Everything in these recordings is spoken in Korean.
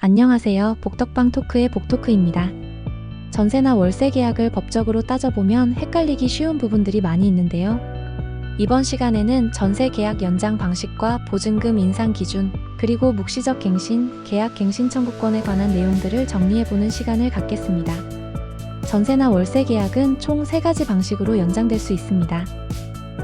안녕하세요. 복덕방 토크의 복토크입니다. 전세나 월세 계약을 법적으로 따져보면 헷갈리기 쉬운 부분들이 많이 있는데요. 이번 시간에는 전세 계약 연장 방식과 보증금 인상 기준, 그리고 묵시적 갱신, 계약 갱신 청구권에 관한 내용들을 정리해보는 시간을 갖겠습니다. 전세나 월세 계약은 총 3가지 방식으로 연장될 수 있습니다.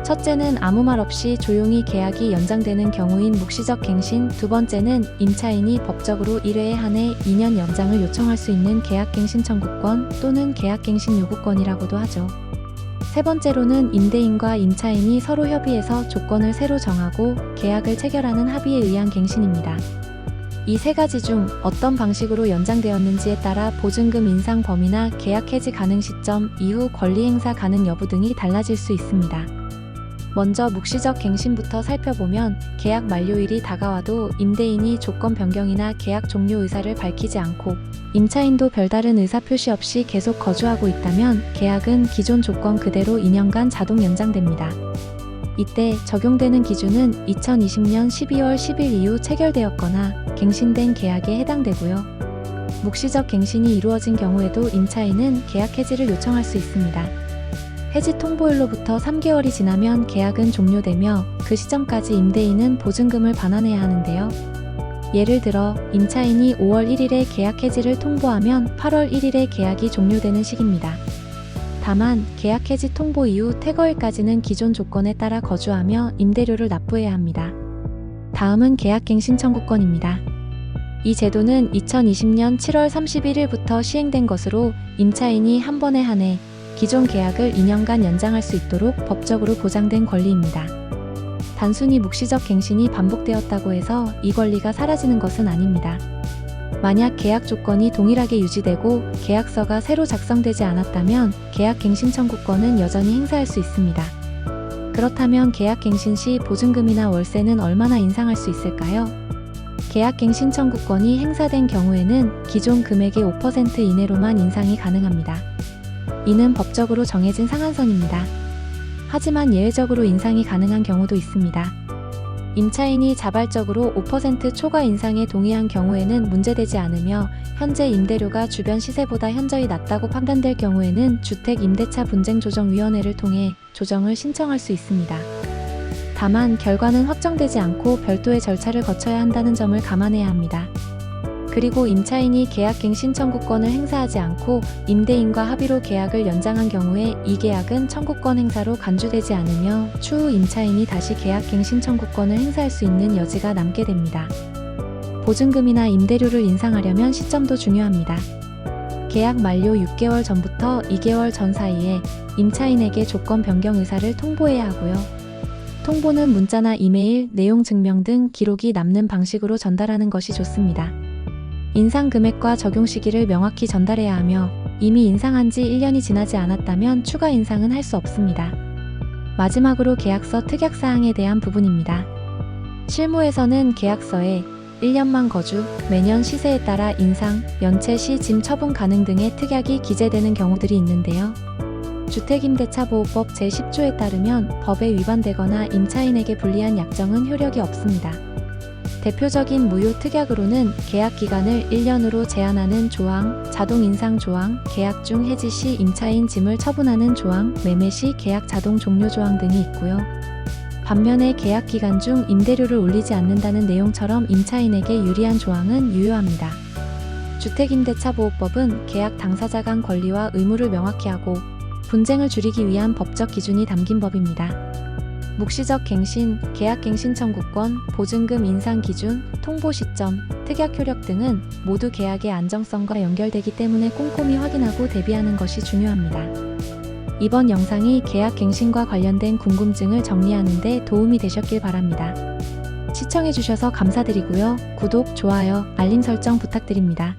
첫째는 아무 말 없이 조용히 계약이 연장되는 경우인 묵시적 갱신, 두 번째는 임차인이 법적으로 1회에 한해 2년 연장을 요청할 수 있는 계약갱신 청구권 또는 계약갱신 요구권이라고도 하죠. 세 번째로는 임대인과 임차인이 서로 협의해서 조건을 새로 정하고 계약을 체결하는 합의에 의한 갱신입니다. 이 3가지 중 어떤 방식으로 연장되었는지에 따라 보증금 인상 범위나 계약 해지 가능 시점, 이후 권리 행사 가능 여부 등이 달라질 수 있습니다. 먼저 묵시적 갱신부터 살펴보면 계약 만료일이 다가와도 임대인이 조건 변경이나 계약 종료 의사를 밝히지 않고 임차인도 별다른 의사 표시 없이 계속 거주하고 있다면 계약은 기존 조건 그대로 2년간 자동 연장됩니다. 이때 적용되는 기준은 2020년 12월 10일 이후 체결되었거나 갱신된 계약에 해당되고요. 묵시적 갱신이 이루어진 경우에도 임차인은 계약 해지를 요청할 수 있습니다. 해지 통보일로부터 3개월이 지나면 계약은 종료되며 그 시점까지 임대인은 보증금을 반환해야 하는데요. 예를 들어 임차인이 5월 1일에 계약 해지를 통보하면 8월 1일에 계약이 종료되는 시기입니다. 다만 계약 해지 통보 이후 퇴거일까지는 기존 조건에 따라 거주하며 임대료를 납부해야 합니다. 다음은 계약갱신 청구권입니다. 이 제도는 2020년 7월 31일부터 시행된 것으로 임차인이 한 번에 한해 기존 계약을 2년간 연장할 수 있도록 법적으로 보장된 권리입니다. 단순히 묵시적 갱신이 반복되었다고 해서 이 권리가 사라지는 것은 아닙니다. 만약 계약 조건이 동일하게 유지되고 계약서가 새로 작성되지 않았다면 계약 갱신 청구권은 여전히 행사할 수 있습니다. 그렇다면 계약 갱신 시 보증금이나 월세는 얼마나 인상할 수 있을까요? 계약 갱신 청구권이 행사된 경우에는 기존 금액의 5% 이내로만 인상이 가능합니다. 이는 법적으로 정해진 상한선입니다. 하지만 예외적으로 인상이 가능한 경우도 있습니다. 임차인이 자발적으로 5% 초과 인상에 동의한 경우에는 문제되지 않으며 현재 임대료가 주변 시세보다 현저히 낮다고 판단될 경우에는 주택임대차분쟁조정위원회를 통해 조정을 신청할 수 있습니다. 다만 결과는 확정되지 않고 별도의 절차를 거쳐야 한다는 점을 감안해야 합니다. 그리고 임차인이 계약갱신 청구권을 행사하지 않고 임대인과 합의로 계약을 연장한 경우에 이 계약은 청구권 행사로 간주되지 않으며 추후 임차인이 다시 계약갱신 청구권을 행사할 수 있는 여지가 남게 됩니다. 보증금이나 임대료를 인상하려면 시점도 중요합니다. 계약 만료 6개월 전부터 2개월 전 사이에 임차인에게 조건 변경 의사를 통보해야 하고요. 통보는 문자나 이메일, 내용 증명 등 기록이 남는 방식으로 전달하는 것이 좋습니다. 인상 금액과 적용 시기를 명확히 전달해야 하며 이미 인상한 지 1년이 지나지 않았다면 추가 인상은 할 수 없습니다. 마지막으로 계약서 특약사항에 대한 부분입니다. 실무에서는 계약서에 1년만 거주, 매년 시세에 따라 인상, 연체 시 짐 처분 가능 등의 특약이 기재되는 경우들이 있는데요. 주택임대차보호법 제10조에 따르면 법에 위반되거나 임차인에게 불리한 약정은 효력이 없습니다. 대표적인 무효 특약으로는 계약 기간을 1년으로 제한하는 조항, 자동 인상 조항, 계약 중 해지 시 임차인 짐을 처분하는 조항, 매매 시 계약 자동 종료 조항 등이 있고요. 반면에 계약 기간 중 임대료를 올리지 않는다는 내용처럼 임차인에게 유리한 조항은 유효합니다. 주택임대차보호법은 계약 당사자 간 권리와 의무를 명확히 하고 분쟁을 줄이기 위한 법적 기준이 담긴 법입니다. 묵시적 갱신, 계약갱신 청구권, 보증금 인상 기준, 통보 시점, 특약 효력 등은 모두 계약의 안정성과 연결되기 때문에 꼼꼼히 확인하고 대비하는 것이 중요합니다. 이번 영상이 계약갱신과 관련된 궁금증을 정리하는 데 도움이 되셨길 바랍니다. 시청해주셔서 감사드리고요. 구독, 좋아요, 알림 설정 부탁드립니다.